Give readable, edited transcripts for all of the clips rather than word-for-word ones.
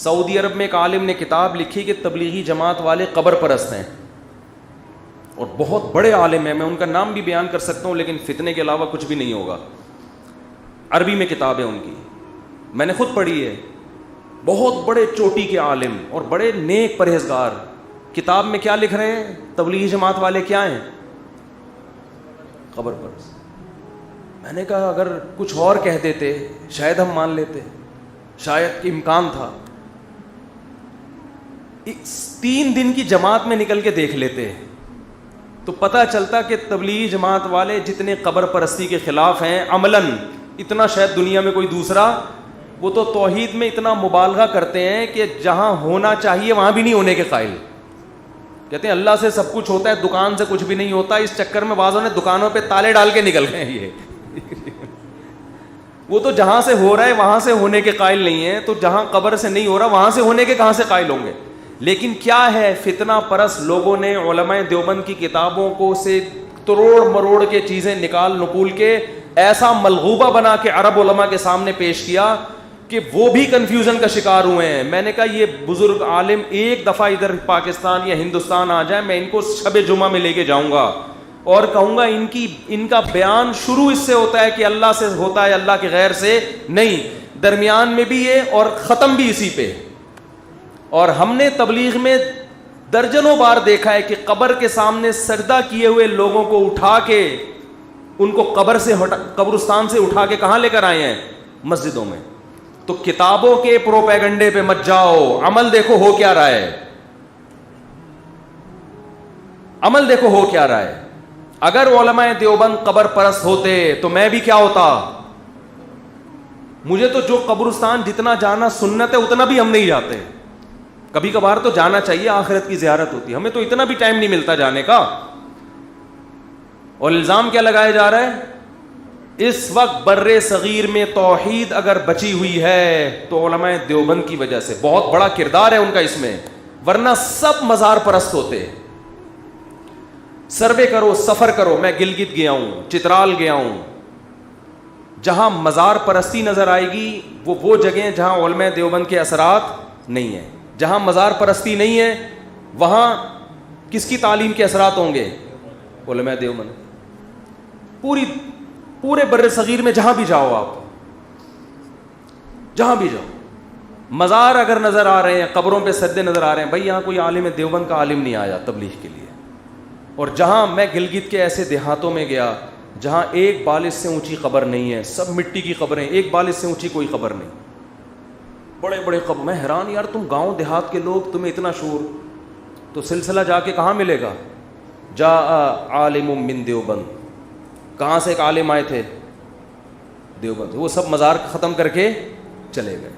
سعودی عرب میں ایک عالم نے کتاب لکھی کہ تبلیغی جماعت والے قبر پرست ہیں، اور بہت بڑے عالم ہیں، میں ان کا نام بھی بیان کر سکتا ہوں لیکن فتنے کے علاوہ کچھ بھی نہیں ہوگا. عربی میں کتاب ہے ان کی، میں نے خود پڑھی ہے. بہت بڑے چوٹی کے عالم اور بڑے نیک پرہیزگار. کتاب میں کیا لکھ رہے ہیں؟ تبلیغی جماعت والے کیا ہیں؟ قبر پرست. میں نے کہا اگر کچھ اور کہہ دیتے شاید ہم مان لیتے، شاید کہ امکان تھا. 3 دن کی جماعت میں نکل کے دیکھ لیتے تو پتہ چلتا کہ تبلیغی جماعت والے جتنے قبر پرستی کے خلاف ہیں عملاً اتنا شاید دنیا میں کوئی دوسرا. وہ تو توحید میں اتنا مبالغہ کرتے ہیں کہ جہاں ہونا چاہیے وہاں بھی نہیں ہونے کے قائل. کہتے ہیں اللہ سے سب کچھ ہوتا ہے، دکان سے کچھ بھی نہیں ہوتا. اس چکر میں بعضوں نے دکانوں پہ تالے ڈال کے نکل گئے. یہ وہ تو جہاں سے ہو رہا ہے وہاں سے ہونے کے قائل نہیں ہیں، تو جہاں قبر سے نہیں ہو رہا وہاں سے ہونے کے کہاں سے قائل ہوں گے. لیکن کیا ہے، فتنہ پرست لوگوں نے علماء دیوبند کی کتابوں کو سے تروڑ مروڑ کے چیزیں نکال نکول کے ایسا ملغوبہ بنا کے عرب علماء کے سامنے پیش کیا کہ وہ بھی کنفیوژن کا شکار ہوئے ہیں. میں نے کہا یہ بزرگ عالم ایک دفعہ ادھر پاکستان یا ہندوستان آ جائے، میں ان کو شب جمعہ میں لے کے جاؤں گا اور کہوں گا ان کا بیان شروع اس سے ہوتا ہے کہ اللہ سے ہوتا ہے، اللہ کے غیر سے نہیں، درمیان میں بھی یہ اور ختم بھی اسی پہ. اور ہم نے تبلیغ میں درجنوں بار دیکھا ہے کہ قبر کے سامنے سجدہ کیے ہوئے لوگوں کو اٹھا کے ان کو قبرستان سے اٹھا کے کہاں لے کر آئے ہیں؟ مسجدوں میں. تو کتابوں کے پروپیگنڈے پہ مت جاؤ، عمل دیکھو ہو کیا رہا ہے. عمل دیکھو ہو کیا رہا ہے. اگر علماء دیوبند قبر پرست ہوتے تو میں بھی کیا ہوتا. مجھے تو جو قبرستان جتنا جانا سنت ہے اتنا بھی ہم نہیں جاتے. کبھی کبھار تو جانا چاہیے، آخرت کی زیارت ہوتی ہے، ہمیں تو اتنا بھی ٹائم نہیں ملتا جانے کا. اور الزام کیا لگایا جا رہا ہے؟ اس وقت بر صغیر میں توحید اگر بچی ہوئی ہے تو علماء دیوبند کی وجہ سے. بہت بڑا کردار ہے ان کا اس میں، ورنہ سب مزار پرست ہوتے. سروے کرو، سفر کرو. میں گلگت گیا ہوں، چترال گیا ہوں. جہاں مزار پرستی نظر آئے گی وہ جگہیں جہاں علماء دیوبند کے اثرات نہیں ہیں. جہاں مزار پرستی نہیں ہے وہاں کس کی تعلیم کے اثرات ہوں گے؟ علماء دیوبند. پورے بر صغیر میں جہاں بھی جاؤ، آپ جہاں بھی جاؤ، مزار اگر نظر آ رہے ہیں، قبروں پہ سجدے نظر آ رہے ہیں، بھائی یہاں کوئی عالم دیوبند کا عالم نہیں آیا تبلیغ کے لیے. اور جہاں میں گلگت کے ایسے دیہاتوں میں گیا جہاں ایک بالش سے اونچی قبر نہیں ہے، سب مٹی کی قبریں، ایک بالش سے اونچی کوئی قبر نہیں، بڑے بڑے قبر. میں حیران، یار تم گاؤں دیہات کے لوگ، تمہیں اتنا شعور. تو سلسلہ جا کے کہاں ملے گا؟ جا عالم من دیوبند. کہاں سے ایک عالم آئے تھے؟ دیوبند. وہ سب مزار ختم کر کے چلے گئے.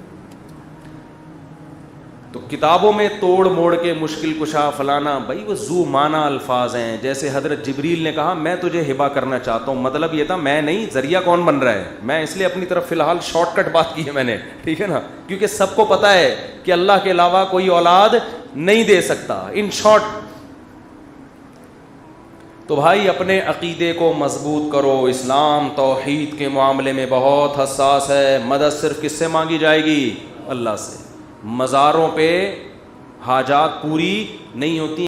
تو کتابوں میں توڑ موڑ کے مشکل کشا فلانا، بھائی وہ ذو معنی الفاظ ہیں. جیسے حضرت جبریل نے کہا میں تجھے ہبہ کرنا چاہتا ہوں، مطلب یہ تھا میں نہیں، ذریعہ کون بن رہا ہے؟ میں. اس لیے اپنی طرف فی الحال شارٹ کٹ بات کی ہے میں نے، ٹھیک ہے نا، کیونکہ سب کو پتا ہے کہ اللہ کے علاوہ کوئی اولاد نہیں دے سکتا. ان شارٹ تو بھائی اپنے عقیدے کو مضبوط کرو. اسلام توحید کے معاملے میں بہت حساس ہے. مدد صرف کس سے مانگی جائے گی؟ اللہ سے. مزاروں پہ حاجات پوری نہیں ہوتی.